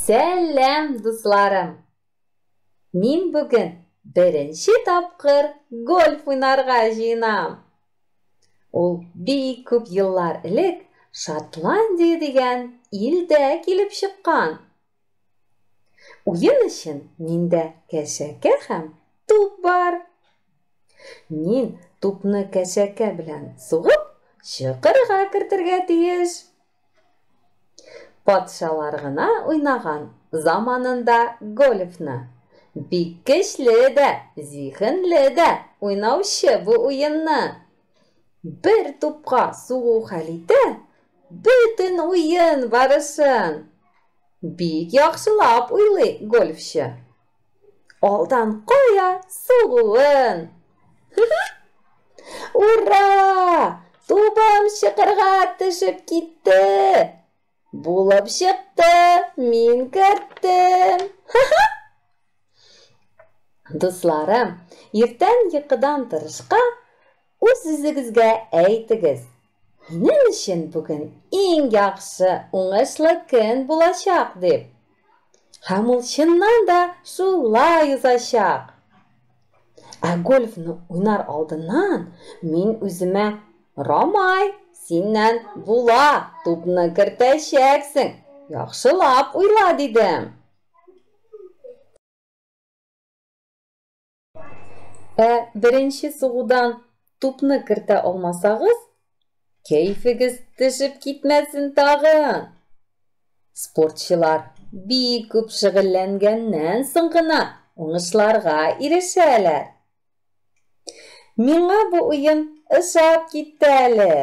Сәлем, дусларым! Мин бүген беренче тапкыр гольф уйнарга җыенам. Ул бик күп еллар элек Шотландия дигән илдә килеп чыккан. Уен өчен миндә кәшәкә һәм туп бар. Мин тупны кәшәкә белән сугып, чокырга кертергә тиеш. Патшалар гына уйнаган заманында гольфны. Бик көчле дә, зиһенле дә уйнаучы бу уенны. Бер тупка сугу хәл итә, бөтен уен барышын. Бик яхшылап уйлый гольфчы. Алдан кая сугуын. Ура! Тупым чокырга төшеп китте. Булып чыкты, мин керттем. Дусларым, иртән йокыдан торышка, үз-үзегезгә әйтегез. Минем өчен бүген иң яхшы, уңышлы көн булачак дип. Һәм ул чыннан да шулай узачак. Ә гольфны уйнар алдыннан мин үземә Рамай, синнән була, тупны кертәчәксең. Яхшылап уйла дидем. Ә беренче сугудан тупны кертә алмасагыз, кәйфегез төшеп китмәсен тагын. Спортчылар бик күп шөгыльләнгәннән соң гына уңышларга ирешәләр. Миңа бу уен ошап китте әле.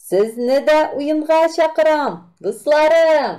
Сезне дә уенга чакырам, дусларым.